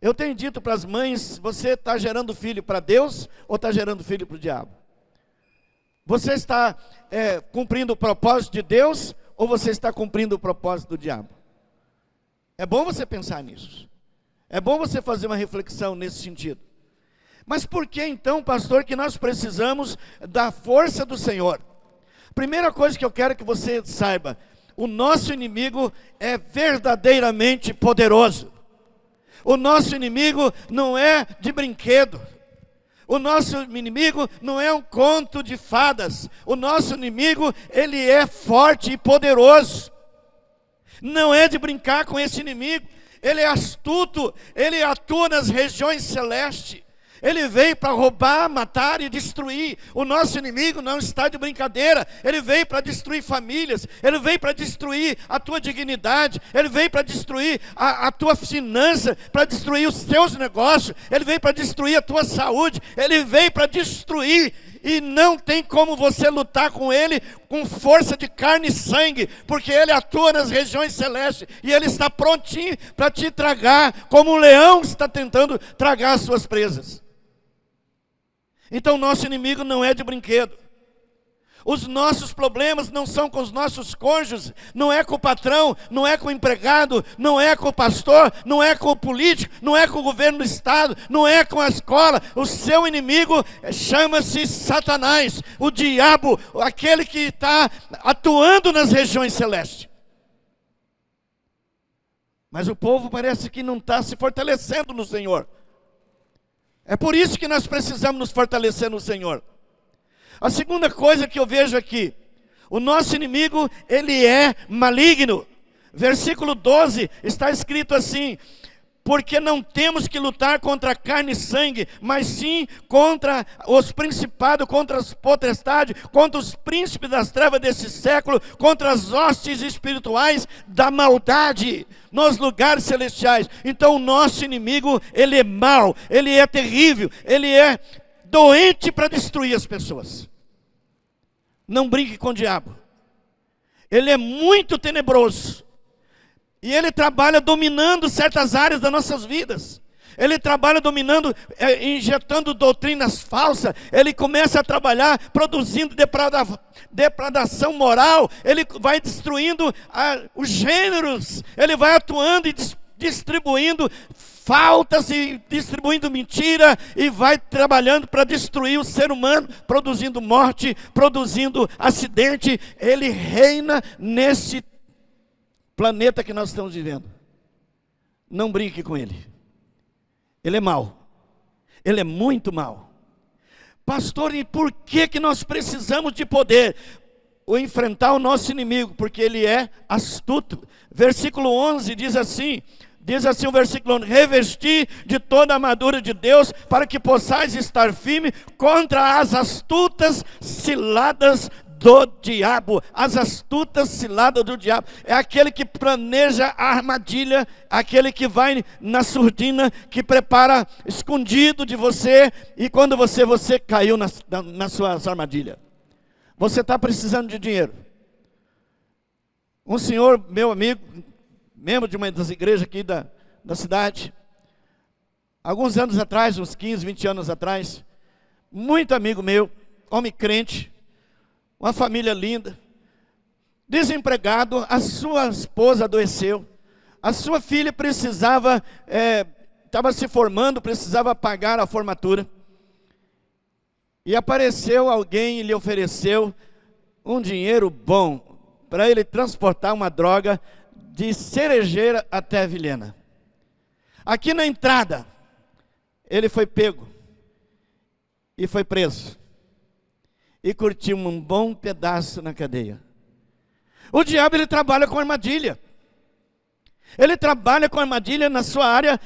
Eu tenho dito para as mães, você está gerando filho para Deus ou está gerando filho para o diabo? Você está cumprindo o propósito de Deus ou você está cumprindo o propósito do diabo? É bom você pensar nisso. É bom você fazer uma reflexão nesse sentido. Mas por que então, pastor, que nós precisamos da força do Senhor? Primeira coisa que eu quero que você saiba, o nosso inimigo é verdadeiramente poderoso. O nosso inimigo não é de brinquedo. O nosso inimigo não é um conto de fadas. O nosso inimigo, ele é forte e poderoso. Não é de brincar com esse inimigo. Ele é astuto, ele atua nas regiões celestes. Ele veio para roubar, matar e destruir. O nosso inimigo não está de brincadeira. Ele veio para destruir famílias. Ele veio para destruir a tua dignidade. Ele veio para destruir a tua finança, para destruir os teus negócios. Ele veio para destruir a tua saúde. Ele veio para destruir. E não tem como você lutar com ele com força de carne e sangue, porque ele atua nas regiões celestes e ele está prontinho para te tragar, como um leão está tentando tragar as suas presas. Então nosso inimigo não é de brinquedo. Os nossos problemas não são com os nossos cônjuges, não é com o patrão, não é com o empregado, não é com o pastor, não é com o político, não é com o governo do estado, não é com a escola. O seu inimigo chama-se Satanás, o diabo, aquele que está atuando nas regiões celestes. Mas o povo parece que não está se fortalecendo no Senhor. É por isso que nós precisamos nos fortalecer no Senhor. A segunda coisa que eu vejo aqui, o nosso inimigo, ele é maligno. Versículo 12, está escrito assim: porque não temos que lutar contra carne e sangue, mas sim contra os principados, contra as potestades, contra os príncipes das trevas desse século, contra as hostes espirituais da maldade nos lugares celestiais. Então o nosso inimigo, ele é mau, ele é terrível, ele é doente para destruir as pessoas. Não brinque com o diabo. Ele é muito tenebroso. E ele trabalha dominando certas áreas das nossas vidas. Ele trabalha dominando, injetando doutrinas falsas. Ele começa a trabalhar produzindo depradação moral. Ele vai destruindo os gêneros. Ele vai atuando e distribuindo faltas e distribuindo mentira. E vai trabalhando para destruir o ser humano, produzindo morte, produzindo acidente. Ele reina nesse planeta que nós estamos vivendo. Não brinque com ele. Ele é mau. Ele é muito mau. Pastor, e por que nós precisamos de poder? O enfrentar o nosso inimigo, porque ele é astuto. Versículo 11 diz assim o versículo 11: revestir de toda a armadura de Deus, para que possais estar firme contra as astutas ciladas do diabo. As astutas ciladas do diabo é aquele que planeja a armadilha, aquele que vai na surdina, que prepara escondido de você, e quando você caiu na sua armadilha. Você está precisando de dinheiro. Um senhor, meu amigo, membro de uma das igrejas aqui da cidade, alguns anos atrás, uns 15, 20 anos atrás, muito amigo meu, homem crente, uma família linda, desempregado, a sua esposa adoeceu, a sua filha estava se formando, precisava pagar a formatura, e apareceu alguém e lhe ofereceu um dinheiro bom, para ele transportar uma droga de Cerejeira até Vilhena. Aqui na entrada, ele foi pego, e foi preso. E curtiu um bom pedaço na cadeia. O diabo, ele trabalha com armadilha. Ele trabalha com armadilha na sua área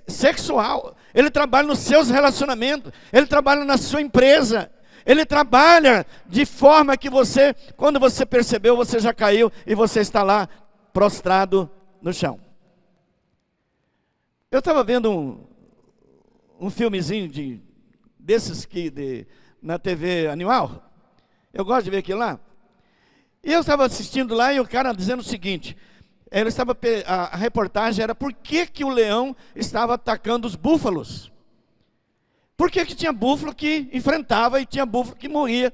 sexual. Ele trabalha nos seus relacionamentos. Ele trabalha na sua empresa. Ele trabalha de forma que você, quando você percebeu, você já caiu e você está lá prostrado no chão. Eu estava vendo um filmezinho desses na TV Animal. Eu gosto de ver aquilo lá. E eu estava assistindo lá e o cara dizendo o seguinte: A reportagem era por que o leão estava atacando os búfalos. Por que tinha búfalo que enfrentava e tinha búfalo que morria.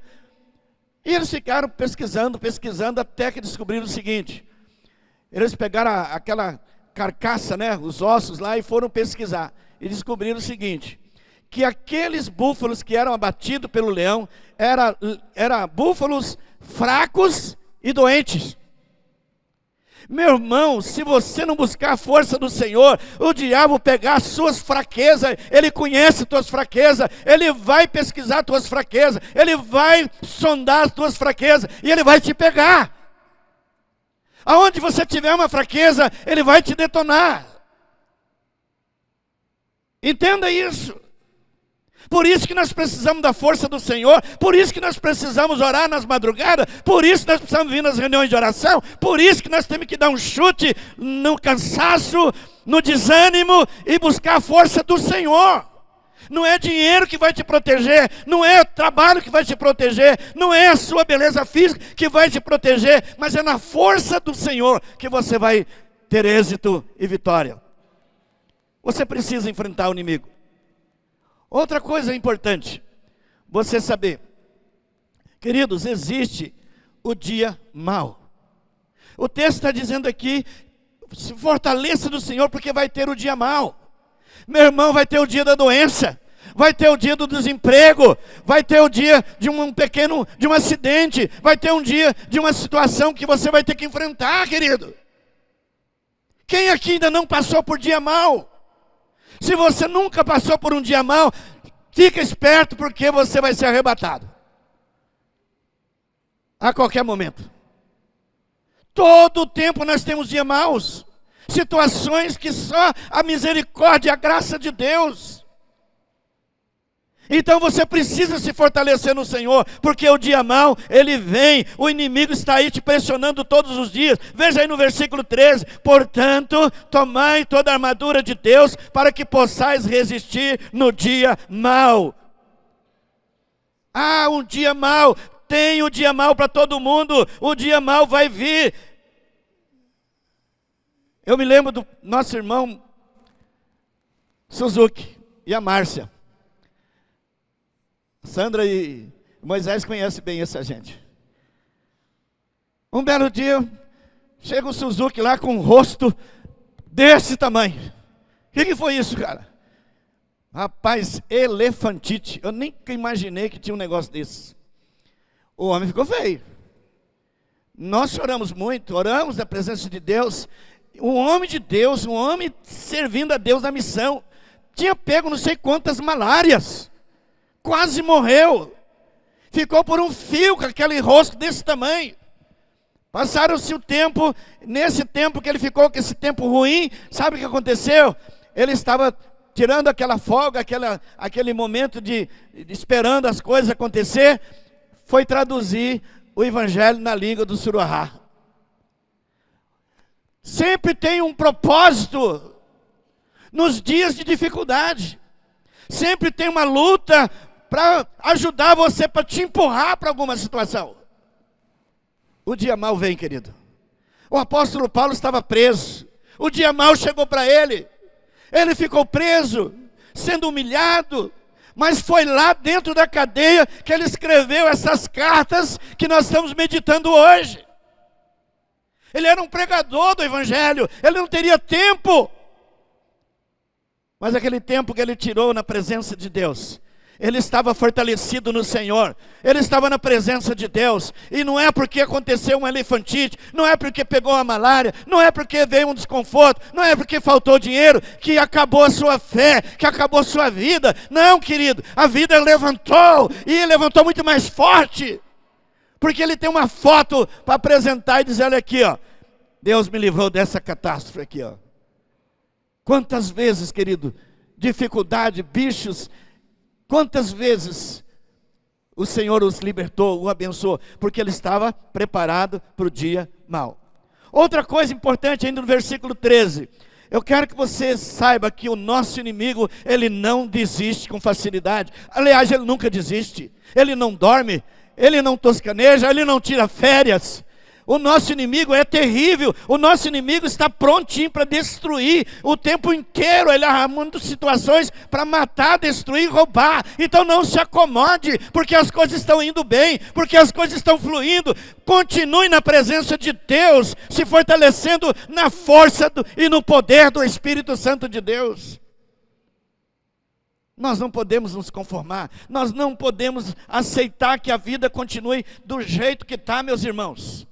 E eles ficaram pesquisando, até que descobriram o seguinte. Eles pegaram aquela carcaça, né, os ossos lá, e foram pesquisar. E descobriram o seguinte, que aqueles búfalos que eram abatidos pelo leão, eram búfalos fracos e doentes. Meu irmão, se você não buscar a força do Senhor, o diabo pegar as suas fraquezas, ele conhece tuas fraquezas, ele vai pesquisar tuas fraquezas, ele vai sondar as tuas fraquezas, e ele vai te pegar. Aonde você tiver uma fraqueza, ele vai te detonar. Entenda isso. Por isso que nós precisamos da força do Senhor, por isso que nós precisamos orar nas madrugadas, por isso que nós precisamos vir nas reuniões de oração, por isso que nós temos que dar um chute no cansaço, no desânimo e buscar a força do Senhor. Não é dinheiro que vai te proteger, não é trabalho que vai te proteger, não é a sua beleza física que vai te proteger, mas é na força do Senhor que você vai ter êxito e vitória. Você precisa enfrentar o inimigo. Outra coisa importante, você saber, queridos, existe o dia mau. O texto está dizendo aqui, se fortaleça do Senhor, porque vai ter o dia mau. Meu irmão, vai ter o dia da doença, vai ter o dia do desemprego, vai ter o dia de um acidente, vai ter um dia de uma situação que você vai ter que enfrentar, querido. Quem aqui ainda não passou por dia mau? Se você nunca passou por um dia mau, fica esperto, porque você vai ser arrebatado a qualquer momento. Todo o tempo nós temos dias maus, situações que só a misericórdia e a graça de Deus. Então você precisa se fortalecer no Senhor, porque o dia mau, ele vem, o inimigo está aí te pressionando todos os dias. Veja aí no versículo 13, portanto, tomai toda a armadura de Deus, para que possais resistir no dia mau. Ah, um dia mau, tem o dia mau para todo mundo, o dia mau vai vir. Eu me lembro do nosso irmão Suzuki e a Márcia. Sandra e Moisés conhecem bem essa gente. Um belo dia, chega o Suzuki lá com um rosto desse tamanho. O que foi isso, cara? Rapaz, elefantite. Eu nem imaginei que tinha um negócio desse. O homem ficou feio. Nós choramos muito, oramos na presença de Deus. Um homem de Deus, um homem servindo a Deus na missão, tinha pego não sei quantas malárias. Quase morreu, ficou por um fio com aquele rosto desse tamanho. Passaram-se o tempo, nesse tempo que ele ficou com esse tempo ruim, sabe o que aconteceu? Ele estava tirando aquela folga, aquele momento de esperando as coisas acontecer, foi traduzir o evangelho na língua do Suruahá. Sempre tem um propósito nos dias de dificuldade, sempre tem uma luta para ajudar você, para te empurrar para alguma situação. O dia mau vem, querido. O apóstolo Paulo estava preso. O dia mau chegou para ele. Ele ficou preso, sendo humilhado. Mas foi lá dentro da cadeia que ele escreveu essas cartas que nós estamos meditando hoje. Ele era um pregador do evangelho. Ele não teria tempo. Mas aquele tempo que ele tirou na presença de Deus, ele estava fortalecido no Senhor, ele estava na presença de Deus, e não é porque aconteceu uma elefantite, não é porque pegou uma malária, não é porque veio um desconforto, não é porque faltou dinheiro, que acabou a sua fé, que acabou a sua vida. Não, querido, a vida levantou, e levantou muito mais forte, porque ele tem uma foto para apresentar e dizer, olha aqui, ó, Deus me livrou dessa catástrofe aqui, ó. Quantas vezes, querido, dificuldade, bichos, quantas vezes o Senhor os libertou, o abençoou, porque ele estava preparado para o dia mau. Outra coisa importante ainda no versículo 13, eu quero que você saiba que o nosso inimigo, ele não desiste com facilidade. Aliás, ele nunca desiste, ele não dorme, ele não toscaneja, ele não tira férias. O nosso inimigo é terrível, o nosso inimigo está prontinho para destruir, o tempo inteiro ele arrumando situações para matar, destruir, roubar. Então não se acomode, porque as coisas estão indo bem, porque as coisas estão fluindo. Continue na presença de Deus, se fortalecendo na força e no poder do Espírito Santo de Deus. Nós não podemos nos conformar, nós não podemos aceitar que a vida continue do jeito que está, meus irmãos.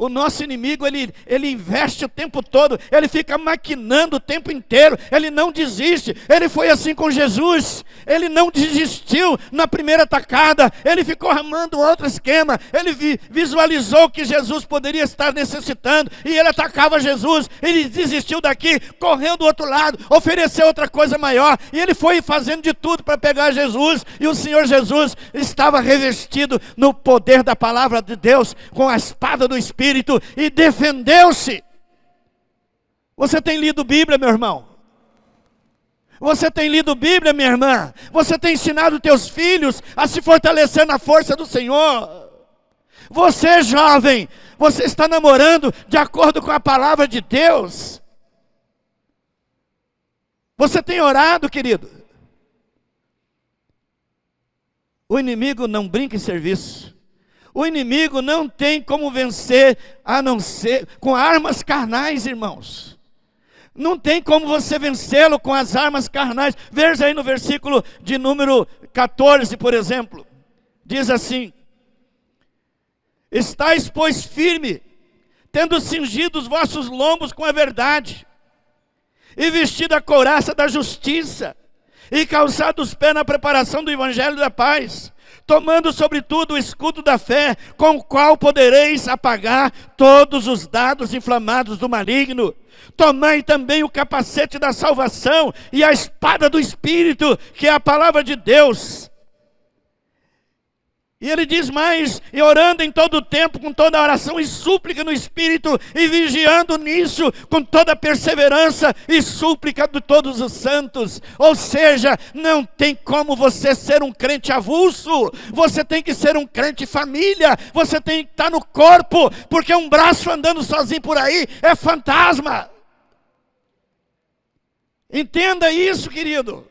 O nosso inimigo, ele investe o tempo todo, ele fica maquinando o tempo inteiro, ele não desiste. Ele foi assim com Jesus, ele não desistiu na primeira tacada, ele ficou armando outro esquema, ele visualizou que Jesus poderia estar necessitando, e ele atacava Jesus, ele desistiu daqui, correu do outro lado, ofereceu outra coisa maior, e ele foi fazendo de tudo para pegar Jesus, e o Senhor Jesus estava revestido no poder da palavra de Deus, com a espada do Espírito, e defendeu-se. Você tem lido Bíblia, meu irmão? Você tem lido Bíblia, minha irmã? Você tem ensinado teus filhos a se fortalecer na força do Senhor? Você, jovem, você está namorando de acordo com a palavra de Deus? Você tem orado, querido? O inimigo não brinca em serviço. O inimigo não tem como vencer, a não ser com armas carnais, irmãos. Não tem como você vencê-lo com as armas carnais. Veja aí no versículo de número 14, por exemplo. Diz assim: estais, pois, firme, tendo cingido os vossos lombos com a verdade, e vestido a couraça da justiça, e calçado os pés na preparação do evangelho da paz, tomando sobretudo o escudo da fé, com o qual podereis apagar todos os dardos inflamados do maligno. Tomai também o capacete da salvação e a espada do Espírito, que é a palavra de Deus. E ele diz mais: e orando em todo o tempo, com toda oração e súplica no Espírito, e vigiando nisso, com toda perseverança e súplica de todos os santos. Ou seja, não tem como você ser um crente avulso, você tem que ser um crente família, você tem que estar no corpo, porque um braço andando sozinho por aí é fantasma. Entenda isso, querido.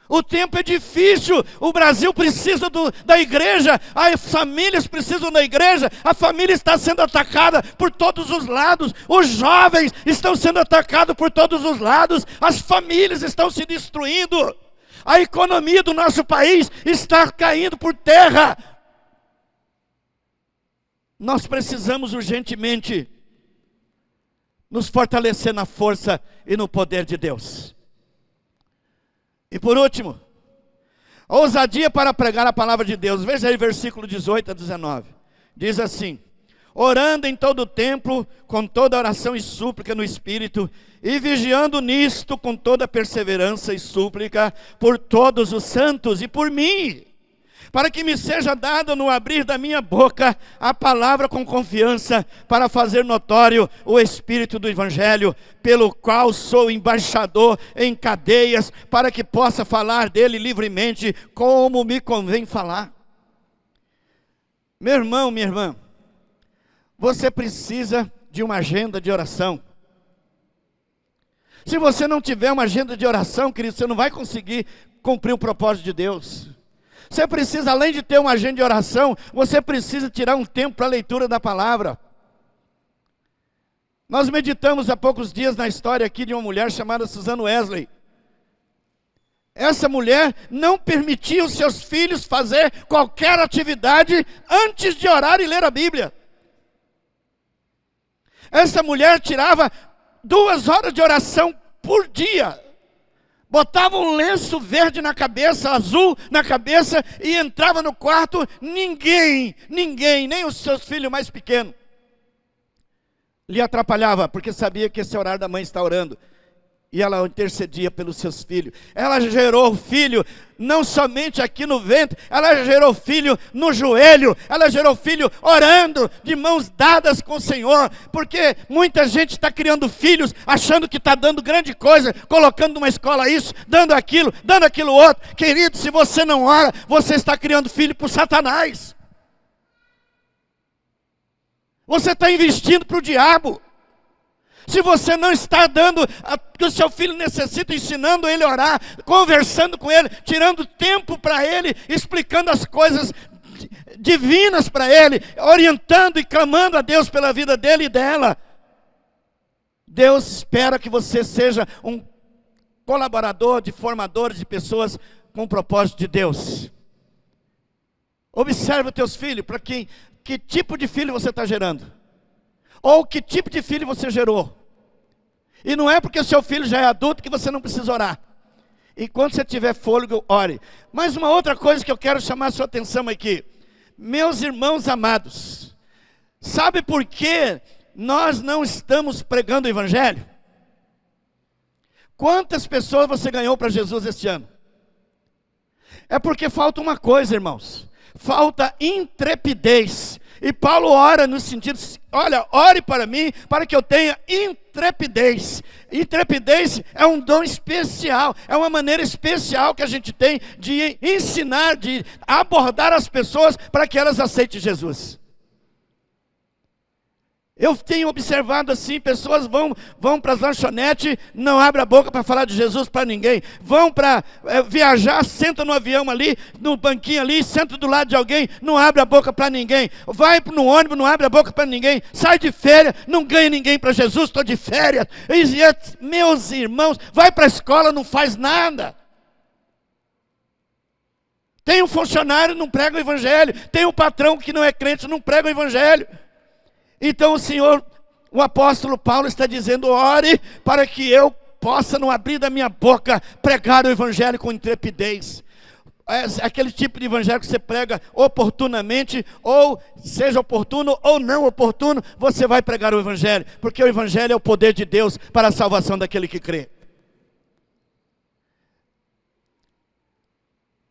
O tempo é difícil, o Brasil precisa da igreja, as famílias precisam da igreja, a família está sendo atacada por todos os lados, os jovens estão sendo atacados por todos os lados, as famílias estão se destruindo, a economia do nosso país está caindo por terra. Nós precisamos urgentemente nos fortalecer na força e no poder de Deus. E por último, a ousadia para pregar a palavra de Deus. Veja aí versículo 18 a 19. Diz assim: orando em todo o tempo, com toda oração e súplica no Espírito, e vigiando nisto com toda perseverança e súplica por todos os santos e por mim, para que me seja dado no abrir da minha boca a palavra com confiança, para fazer notório o Espírito do Evangelho, pelo qual sou embaixador em cadeias, para que possa falar dele livremente, como me convém falar. Meu irmão, minha irmã, você precisa de uma agenda de oração. Se você não tiver uma agenda de oração, querido, você não vai conseguir cumprir o propósito de Deus. Você precisa, além de ter uma agenda de oração, você precisa tirar um tempo para a leitura da palavra. Nós meditamos há poucos dias na história aqui de uma mulher chamada Susan Wesley. Essa mulher não permitia os seus filhos fazer qualquer atividade antes de orar e ler a Bíblia. Essa mulher tirava 2 horas de oração por dia. Botava um lenço verde na cabeça, azul na cabeça, e entrava no quarto, ninguém, nem os seus filhos mais pequenos lhe atrapalhava, porque sabia que esse horário da mãe está orando. E ela intercedia pelos seus filhos. Ela gerou filho, não somente aqui no ventre, ela gerou filho no joelho, ela gerou filho orando, de mãos dadas com o Senhor, porque muita gente está criando filhos, achando que está dando grande coisa, colocando numa escola isso, dando aquilo outro. Querido, se você não ora, você está criando filho para o Satanás. Você está investindo para o diabo. Se você não está dando o que o seu filho necessita, ensinando ele a orar, conversando com ele, tirando tempo para ele, explicando as coisas divinas para ele, orientando e clamando a Deus pela vida dele e dela, Deus espera que você seja um colaborador de formadores de pessoas com o propósito de Deus. Observe os teus filhos, para que tipo de filho você está gerando. Ou que tipo de filho você gerou. E não é porque o seu filho já é adulto que você não precisa orar. Enquanto você tiver fôlego, ore. Mas uma outra coisa que eu quero chamar a sua atenção aqui. Meus irmãos amados, sabe por que nós não estamos pregando o Evangelho? Quantas pessoas você ganhou para Jesus este ano? É porque falta uma coisa, irmãos. Falta intrepidez. E Paulo ora no sentido, olha, ore para mim, para que eu tenha intrepidez. Intrepidez é um dom especial, é uma maneira especial que a gente tem de ensinar, de abordar as pessoas para que elas aceitem Jesus. Eu tenho observado assim, pessoas vão para as lanchonetes, não abrem a boca para falar de Jesus para ninguém. Vão para viajar, senta no avião ali, no banquinho ali, senta do lado de alguém, não abre a boca para ninguém. Vai no ônibus, não abre a boca para ninguém. Sai de férias, não ganha ninguém para Jesus, estou de férias. Meus irmãos, vai para a escola, não faz nada. Tem um funcionário, não prega o Evangelho. Tem um patrão que não é crente, não prega o Evangelho. Então o Senhor, o apóstolo Paulo está dizendo, ore para que eu possa, no abrir da minha boca, pregar o Evangelho com intrepidez. Aquele tipo de Evangelho que você prega oportunamente, ou seja oportuno ou não oportuno, você vai pregar o Evangelho, porque o Evangelho é o poder de Deus para a salvação daquele que crê.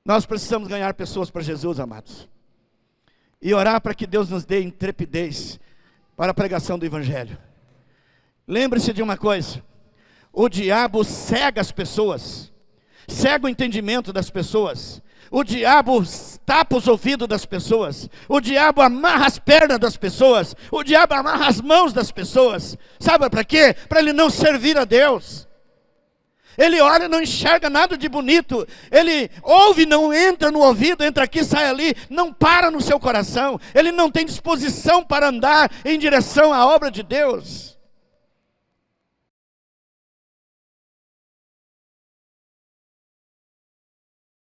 Nós precisamos ganhar pessoas para Jesus, amados, e orar para que Deus nos dê intrepidez para a pregação do Evangelho. Lembre-se de uma coisa, o diabo cega as pessoas, cega o entendimento das pessoas, o diabo tapa os ouvidos das pessoas, o diabo amarra as pernas das pessoas, o diabo amarra as mãos das pessoas, sabe para quê? Para ele não servir a Deus. Ele olha e não enxerga nada de bonito. Ele ouve, não entra no ouvido, entra aqui, sai ali, não para no seu coração. Ele não tem disposição para andar em direção à obra de Deus.